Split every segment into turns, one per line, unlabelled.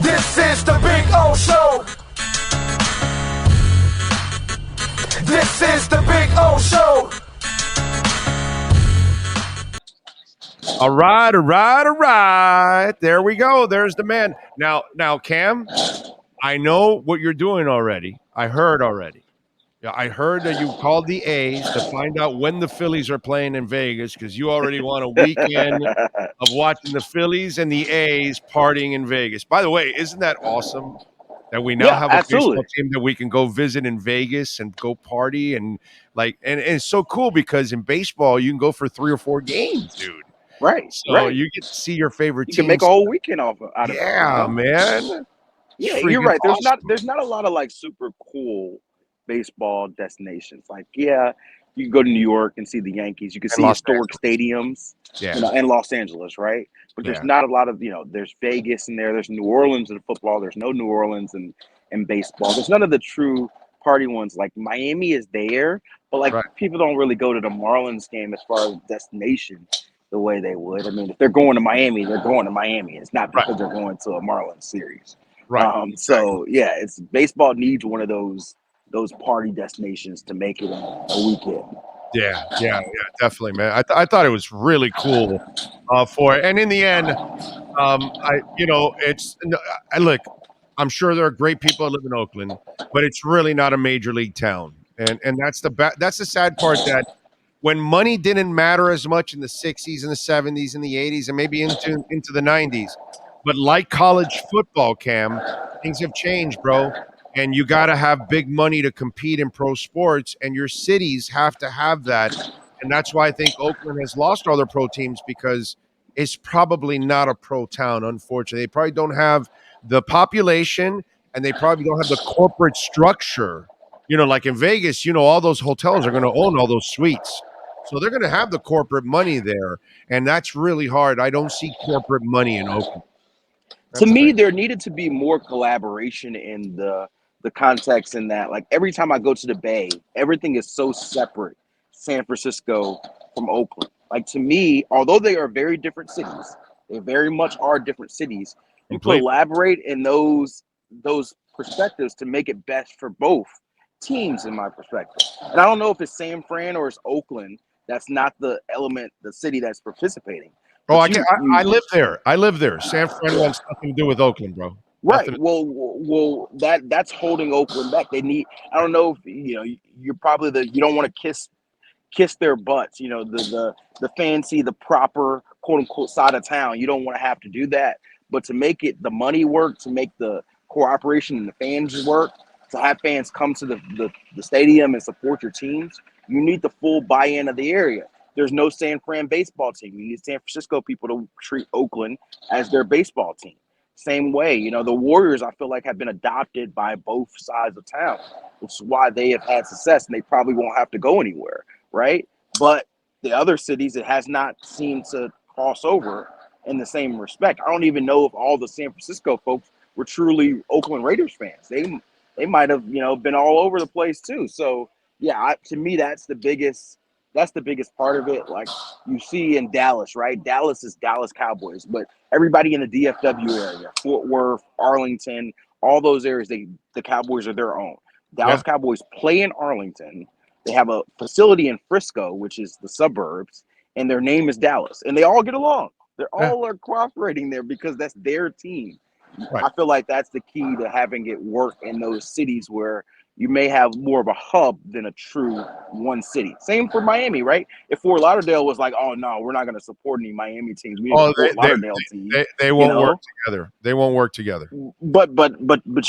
This is the Big O Show. This is the Big O Show.
All right. There we go. There's the man. Now, Cam, I know what you're doing already. I heard already. Yeah, I heard that you called the A's to find out when the Phillies are playing in Vegas because you already want a weekend of watching the Phillies and the A's partying in Vegas. By the way, isn't that awesome that we now have a baseball team that we can go visit in Vegas and go party and it's so cool because in baseball you can go for 3 or 4 games, dude.
Right.
So you get to see your favorite team.
You can make a whole weekend out of it.
Yeah, man.
Yeah, you're right. There's not a lot of like super cool baseball destinations. Like, yeah, you can go to New York and see the Yankees. You can see historic stadiums, in Los Angeles, right? But there's not a lot of, there's Vegas in there. There's New Orleans in football. There's no New Orleans in baseball. There's none of the true party ones. Like Miami is there, but people don't really go to the Marlins game as far as destination the way they would. I mean, if they're going to Miami, they're going to Miami. It's not because they're going to a Marlins series. Right. So it's baseball needs one of those party destinations to make it a weekend.
Yeah, definitely, man. I thought it was really cool for it. And in the end, look, I'm sure there are great people that live in Oakland, but it's really not a major league town. And that's the sad part, that when money didn't matter as much in the 60s and the 70s and the 80s and maybe into the 90s, but like college football, Cam, things have changed, bro. And you got to have big money to compete in pro sports, and your cities have to have that. And that's why I think Oakland has lost all their pro teams, because it's probably not a pro town, unfortunately. They probably don't have the population, and they probably don't have the corporate structure. Like in Vegas, all those hotels are going to own all those suites. So they're going to have the corporate money there, and that's really hard. I don't see corporate money in Oakland.
To me, there needed to be more collaboration in the context in that, like, every time I go to the Bay, everything is so separate, San Francisco from Oakland. Like, to me, although they are very different cities, they very much are different cities, you collaborate in those perspectives to make it best for both teams, in my perspective. And I don't know if it's San Fran or it's Oakland. That's not the city that's participating.
Oh, I live there. San Fran wants nothing to do with Oakland, bro.
Right. Well, that's holding Oakland back. They need. I don't know if you're probably you don't want to kiss their butts. The fancy, the proper quote unquote side of town. You don't want to have to do that. But to make it the money work, to make the cooperation and the fans work, to have fans come to the stadium and support your teams, you need the full buy-in of the area. There's no San Fran baseball team. You need San Francisco people to treat Oakland as their baseball team. Same way, the Warriors, I feel like, have been adopted by both sides of town, which is why they have had success, and they probably won't have to go anywhere, right? But the other cities, it has not seemed to cross over in the same respect. I don't even know if all the San Francisco folks were truly Oakland Raiders fans. They might have, been all over the place too. So, yeah, to me, that's the biggest part of it. Like you see in Dallas, right? Dallas is Dallas Cowboys, but everybody in the DFW area, Fort Worth, Arlington, all those areas, the Cowboys are their own. Dallas Cowboys play in Arlington. They have a facility in Frisco, which is the suburbs, and their name is Dallas. And they all get along. They're all are cooperating there because that's their team. Right. I feel like that's the key to having it work in those cities where you may have more of a hub than a true one city. Same for Miami, right? If Fort Lauderdale was like, oh, no, we're not going to support any Miami teams. We need a Fort Lauderdale team.
They won't work together. They won't work together.
But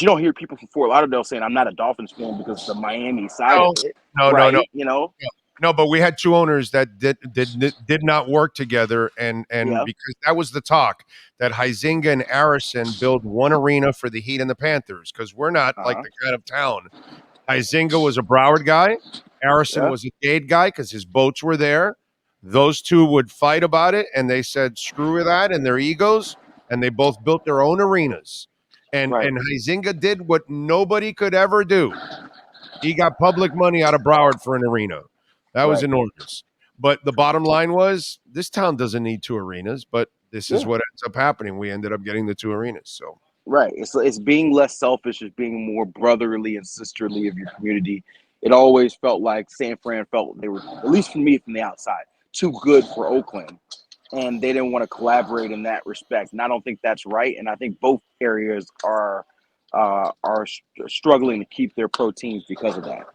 you don't hear people from Fort Lauderdale saying, I'm not a Dolphins fan because the Miami side of it.
No. No, but we had two owners that did not work together, and because that was the talk, that Huizenga and Arison build one arena for the Heat and the Panthers, because we're not like the kind of town. Huizenga was a Broward guy. Arison was a Dade guy because his boats were there. Those two would fight about it, and they said, screw that and their egos, and they both built their own arenas. And Huizenga did what nobody could ever do. He got public money out of Broward for an arena. That was enormous. But the bottom line was, this town doesn't need two arenas, but this is what ends up happening. We ended up getting the two arenas. So
Right. It's being less selfish, it's being more brotherly and sisterly of your community. It always felt like San Fran felt they were, at least for me from the outside, too good for Oakland, and they didn't want to collaborate in that respect. And I don't think that's right. And I think both areas are struggling to keep their pro teams because of that.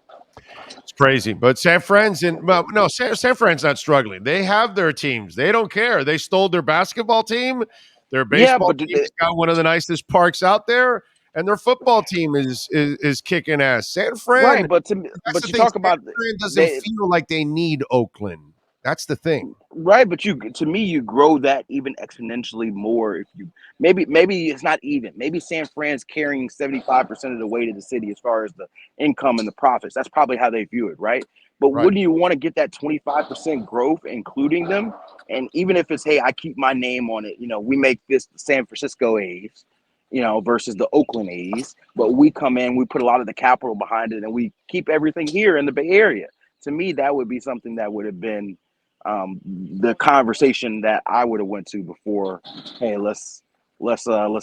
It's crazy. But San Fran's San Fran's not struggling. They have their teams. They don't care. They stole their basketball team. Their
Yeah,
baseball
but
team's got one of the nicest parks out there, and their football team is kicking ass. San Fran,
right. But
that's the
you
thing.
talk
San
about
Fran doesn't
they
feel like they need Oakland. That's the thing.
right, but to me you grow that even exponentially more if you maybe it's not even. Maybe San Fran's carrying 75% of the weight of the city as far as the income and the profits. That's probably how they view it, right? But
Right.
wouldn't you want to get that 25% growth, including them? And even if it's, hey, I keep my name on it, we make this the San Francisco A's, versus the Oakland A's, but we come in, we put a lot of the capital behind it, and we keep everything here in the Bay Area. To me, that would be something that would have been the conversation that I would have went to before. Hey, let's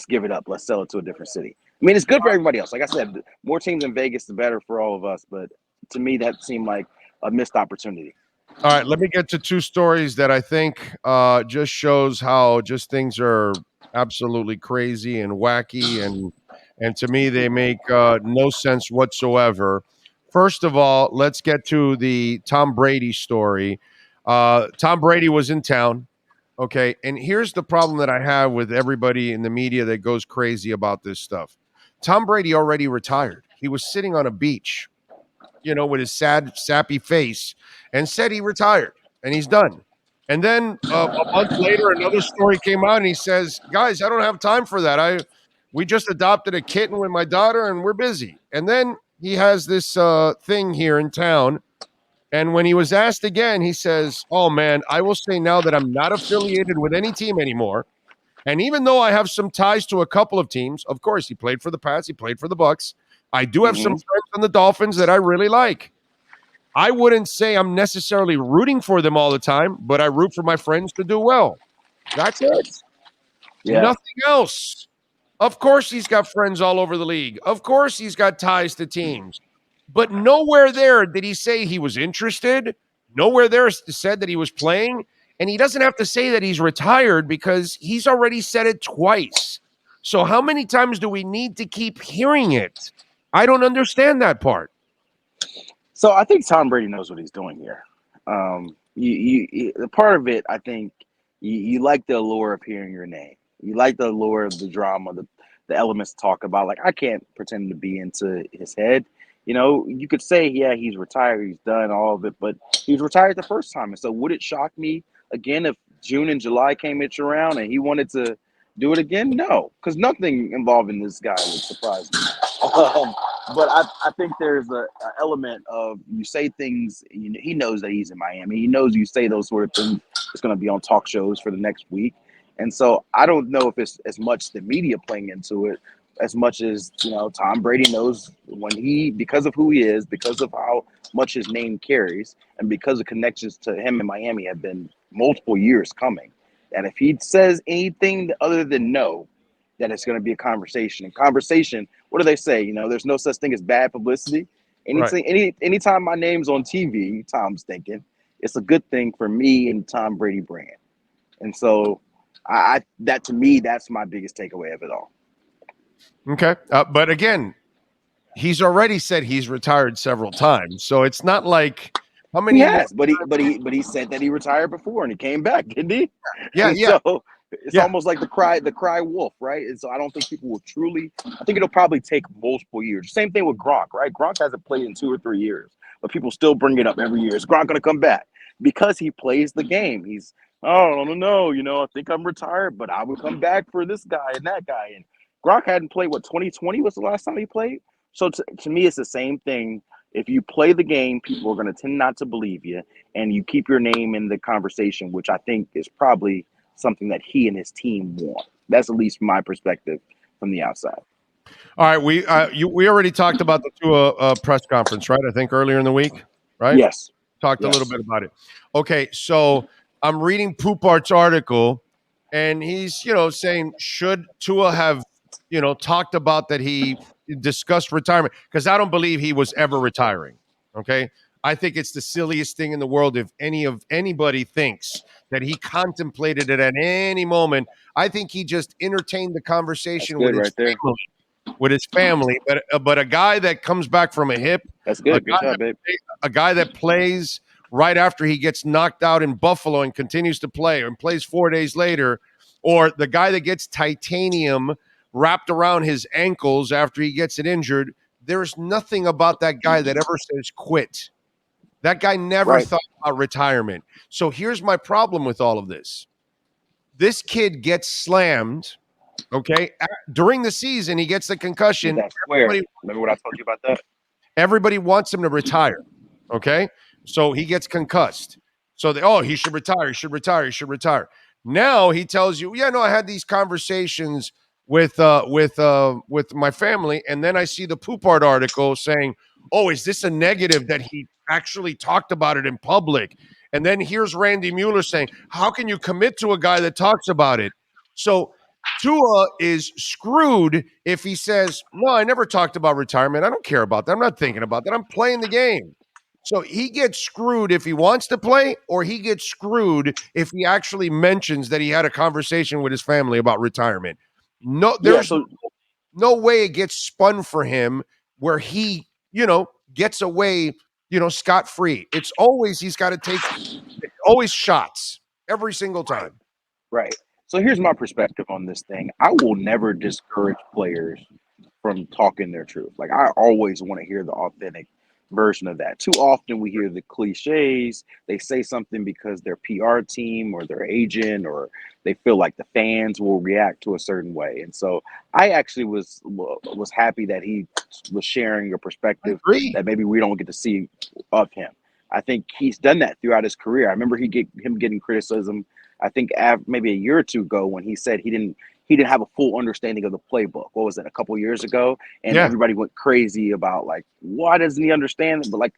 give it up. Let's sell it to a different city. I mean, it's good for everybody else. Like I said, more teams in Vegas, the better for all of us. But to me, that seemed like a missed opportunity.
All right, let me get to two stories that I think just shows how just things are absolutely crazy and wacky, and to me they make no sense whatsoever. First of all, let's get to the Tom Brady story. Tom Brady was in town, okay, and here's the problem that I have with everybody in the media that goes crazy about this stuff. Tom Brady already retired. He was sitting on a beach, with his sad, sappy face, and said he retired and he's done. And then a month later, another story came out, and he says, "Guys, I don't have time for that. We just adopted a kitten with my daughter, and we're busy." And then he has this thing here in town. And when he was asked again, he says, "Oh man, I will say now that I'm not affiliated with any team anymore. And even though I have some ties to a couple of teams, of course, he played for the Pats, he played for the Bucks. I do have some friends on the Dolphins that I really like. I wouldn't say I'm necessarily rooting for them all the time, but I root for my friends to do well. That's it.
Yeah.
Nothing else." Of course, he's got friends all over the league. Of course, he's got ties to teams. But nowhere there did he say he was interested. Nowhere there said that he was playing. And he doesn't have to say that he's retired because he's already said it twice. So how many times do we need to keep hearing it? I don't understand that part.
So I think Tom Brady knows what he's doing here. The part of it, I think, you like the allure of hearing your name. You like the allure of the drama, the elements to talk about. Like, I can't pretend to be into his head. You could say, yeah, he's retired, he's done all of it, but he was retired the first time. And so would it shock me again if June and July came each around and he wanted to do it again? No, because nothing involving this guy would surprise me. But I think there's a element of you say things, he knows that he's in Miami. He knows you say those sort of things. It's going to be on talk shows for the next week. And so I don't know if it's as much the media playing into it as much as, Tom Brady knows because of who he is, because of how much his name carries, and because the connections to him in Miami have been multiple years coming. And if he says anything other than no, that it's going to be a conversation. And conversation, what do they say? There's no such thing as bad publicity.
Right.
Anytime my name's on TV, Tom's thinking it's a good thing for me and Tom Brady brand. And so, that to me, that's my biggest takeaway of it all.
Okay. But again, he's already said he's retired several times. So it's not like how many
He
more.
has, but he said that he retired before and he came back, didn't he?
Yeah.
And
Yeah.
so it's
Yeah.
almost like the cry wolf, right? And so I don't think people will truly. I think it'll probably take multiple years. Same thing with Gronk, right? Gronk hasn't played in 2 or 3 years, but people still bring it up every year. Is Gronk going to come back? Because he plays the game. He's, oh, no, I think I'm retired, but I would come back for this guy and that guy. And Gronk hadn't played. 2020 was the last time he played. So to me, it's the same thing. If you play the game, people are going to tend not to believe you, and you keep your name in the conversation, which I think is probably something that he and his team want. That's at least my perspective from the outside.
All right, we already talked about the two press conference, right? I think earlier in the week, right?
Yes.
Talked a little bit about it. Okay, so I'm reading Poupart's article, and he's saying should Tua have talked about that he discussed retirement, because I don't believe he was ever retiring. Okay. I think it's the silliest thing in the world if anybody thinks that he contemplated it at any moment. I think he just entertained the
That's
conversation
good right there.
with his family. But a guy that comes back from a hip,
That's
a
good. Good
guy
job, babe.
a guy that plays right after he gets knocked out in Buffalo and continues to play and plays 4 days later, or the guy that gets titanium wrapped around his ankles after he gets it injured. There's nothing about that guy that ever says quit. That guy never
Right.
thought about retirement. So here's my problem with all of this. This kid gets slammed, okay? During the season, he gets the concussion.
That's square. Remember what I told you about that?
Everybody wants him to retire, okay? So he gets concussed. So he should retire, he should retire, he should retire. Now he tells you, yeah, no, I had these conversations with my family, and then I see the Poop Art article saying, oh, is this a negative that he actually talked about it in public? And then here's Randy Mueller saying, how can you commit to a guy that talks about it? So Tua is screwed if he says, no, I never talked about retirement. I don't care about that. I'm not thinking about that. I'm playing the game. So he gets screwed if he wants to play, or he gets screwed if he actually mentions that he had a conversation with his family about retirement. No,
Yeah.
there's
So
no way it gets spun for him where he, gets away, scot free. It's always he's got to take always shots every single
right.
time.
Right. So here's my perspective on this thing. I will never discourage players from talking their truth. Like, I always want to hear the authentic version of that. Too often we hear the cliches. They say something because their PR team or their agent, or they feel like the fans will react to a certain way. And so I actually was happy that he was sharing a
I
perspective
agree.
that maybe we don't get to see of him. I think he's done that throughout his career. I remember him getting criticism, I think maybe a year or two ago, when he said he didn't have a full understanding of the playbook. What was it, a couple years ago? And
Yeah.
everybody went crazy about, like, why doesn't he understand it? But like,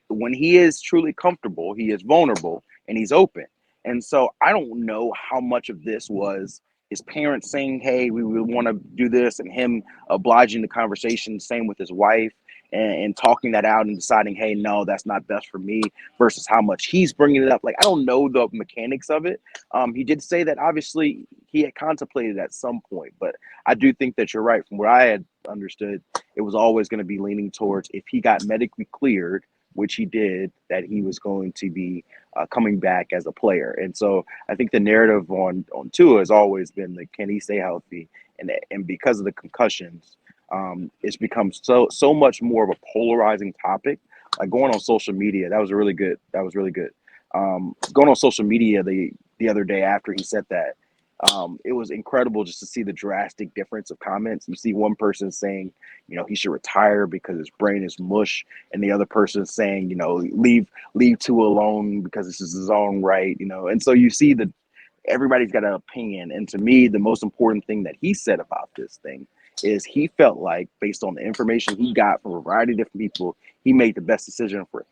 when he is truly comfortable, he is vulnerable and he's open. And so I don't know how much of this was his parents saying, hey, we want to do this, and him obliging the conversation, same with his wife, and talking that out and deciding, hey, no, that's not best for me, versus how much he's bringing it up. Like, I don't know the mechanics of it. He did say that obviously he had contemplated at some point, but I do think that you're right. From what I had understood, it was always going to be leaning towards, if he got medically cleared, which he did, that he was going to be coming back as a player. And so I think the narrative on Tua has always been the, can he stay healthy? And because of the concussions, it's become so much more of a polarizing topic. Like, going on social media, that was really good. Going on social media the other day after he said that, it was incredible just to see the drastic difference of comments. You see one person saying, he should retire because his brain is mush, and the other person saying, leave Tua alone because this is his own right, And so you see that everybody's got an opinion. And to me, the most important thing that he said about this thing is he felt like, based on the information he got from a variety of different people, he made the best decision for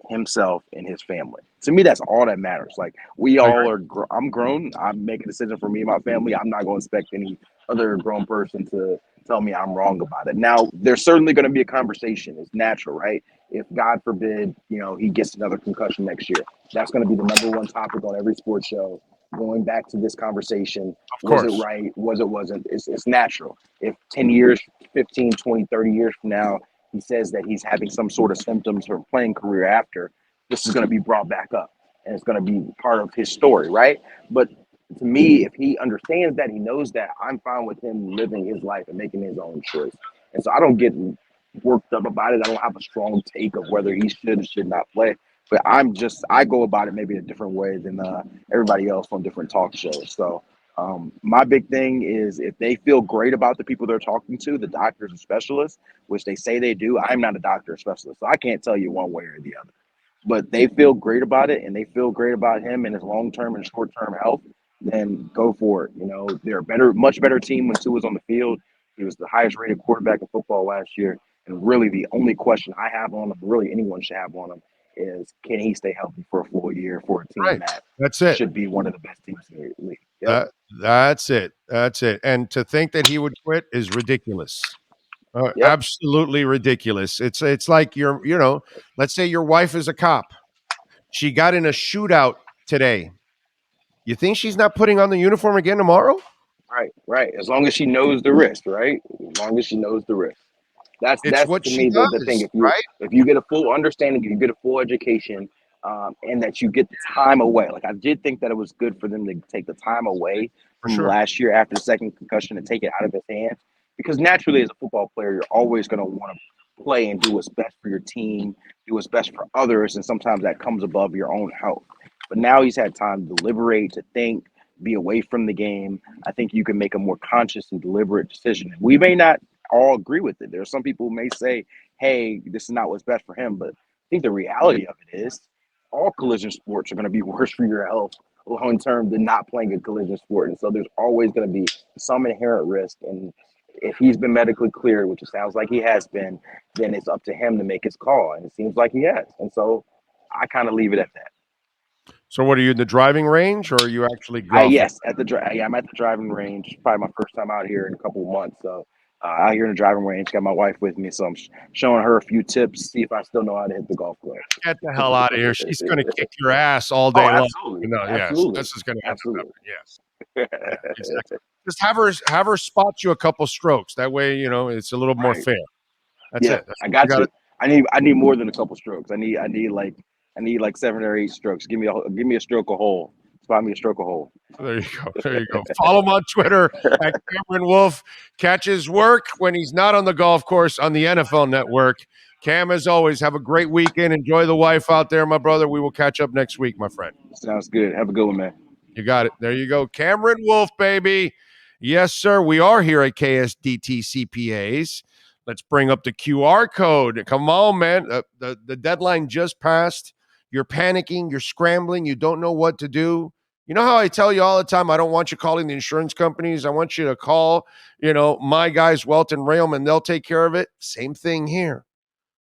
himself and his family. To me, that's all that matters. Like, we all are, I'm grown. I'm making a decision for me and my family. I'm not going to expect any other grown person to tell me I'm wrong about it. Now, there's certainly going to be a conversation. It's natural, right? If, God forbid, he gets another concussion next year, that's going to be the number one topic on every sports show. Going back to this conversation,
Of
was it
course.
right? Was it wasn't? It's natural. If 10 years, 15, 20, 30 years from now, he says that he's having some sort of symptoms for playing career after, this is going to be brought back up, and it's going to be part of his story, right? But to me, if he understands that, he knows that, I'm fine with him living his life and making his own choice. And so I don't get worked up about it. I don't have a strong take of whether he should or should not play. But I go about it maybe a different way than everybody else on different talk shows. So my big thing is, if they feel great about the people they're talking to, the doctors and specialists, which they say they do. I'm not a doctor or specialist, so I can't tell you one way or the other. But they feel great about it, and they feel great about him and his long-term and short-term health, then go for it. They're a much better team when Tua was on the field. He was the highest-rated quarterback in football last year. And really, the only question I have on him, really anyone should have on him, is, can he stay healthy for a full year for a team
Right.
that
That's it.
should be one of the best teams in the league? Yep.
That's it. That's it. And to think that he would quit is ridiculous.
Yep.
Absolutely ridiculous. It's like let's say your wife is a cop. She got in a shootout today. You think she's not putting on the uniform again tomorrow?
Right. Right. As long as she knows the risk, right? As long as she knows the risk.
It's
That's
what
to
she
me the thing.
does, right?
If you get a full understanding, if you get a full education, and that you get the time away. Like I did think that it was good for them to take the time away
For
from
sure.
last year after the second concussion and take it out of his hands. Because naturally, as a football player, you're always going to want to play and do what's best for your team, do what's best for others, and sometimes that comes above your own health. But now he's had time to deliberate, to think, be away from the game. I think you can make a more conscious and deliberate decision. We may not all agree with it. There are some people who may say, hey, this is not what's best for him. But I think the reality of it is all collision sports are going to be worse for your health long term than not playing a collision sport. And so there's always going to be some inherent risk. And if he's been medically cleared, which it sounds like he has been, then it's up to him to make his call. And it seems like he has. And so I kind of leave it at that.
So what are you in the driving range or are you actually golfing?
Yes, I'm at the driving range. Probably my first time out here in a couple of months. So out here in the driving range, got my wife with me, so I'm showing her a few tips, see if I still know how to hit the golf club.
Get the hell out of here. She's going to kick your ass all
Oh,
day long.
absolutely,
Yes,
absolutely,
this is going to end up
absolutely.
happening. Yes. Yeah, exactly. Just have her spot you a couple strokes. That way, it's a little more
Right.
fair. That's
Yeah,
it.
I got
You
you. I need more than a couple strokes. I need like 7 or 8 strokes. Give me a stroke a hole. Spot me a stroke a hole.
There you go. There you go. Follow him on Twitter at Cameron Wolfe. Catch his work when he's not on the golf course on the NFL Network. Cam, as always, have a great weekend. Enjoy the wife out there, my brother. We will catch up next week, my friend.
Sounds good. Have a good one, man.
You got it. There you go. Cameron Wolfe, baby. Yes, sir. We are here at KSDT CPAs. Let's bring up the QR code. Come on, man. The deadline just passed. You're panicking. You're scrambling. You don't know what to do. You know how I tell you all the time, I don't want you calling the insurance companies. I want you to call, my guys, Welton Railman. They'll take care of it. Same thing here.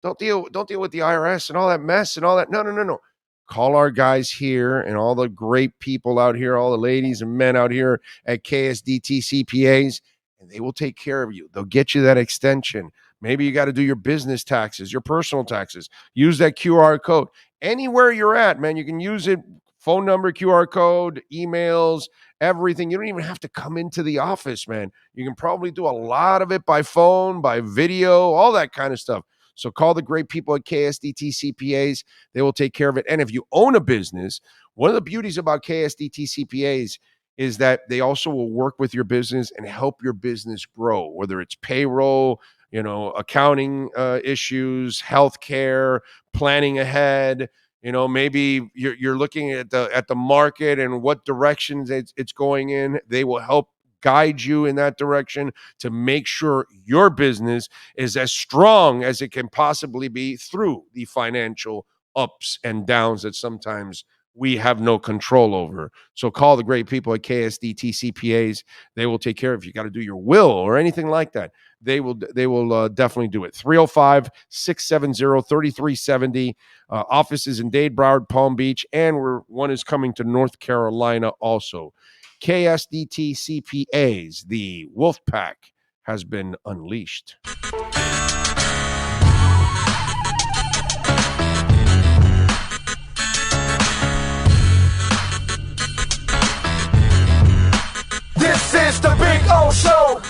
Don't deal with the IRS and all that mess and all that. No. Call our guys here and all the great people out here, all the ladies and men out here at KSDT CPAs, and they will take care of you. They'll get you that extension. Maybe you got to do your business taxes, your personal taxes. Use that QR code. Anywhere you're at, man, you can use it. Phone number, QR code, emails, everything. You don't even have to come into the office, man. You can probably do a lot of it by phone, by video, all that kind of stuff. So call the great people at KSDT CPAs. They will take care of it. And if you own a business, one of the beauties about KSDT CPAs is that they also will work with your business and help your business grow, whether it's payroll, accounting issues, healthcare, planning ahead. Maybe you're looking at the market and what directions it's going in. They will help guide you in that direction to make sure your business is as strong as it can possibly be through the financial ups and downs that sometimes we have no control over. So call the great people at KSDT CPAs. They will take care of you. You got to do your will or anything like that. They will definitely do it. 305-670-3370. Offices in Dade, Broward, Palm Beach, and one is coming to North Carolina also. KSDT CPAs, the Wolf Pack has been unleashed.
This is the Big O Show.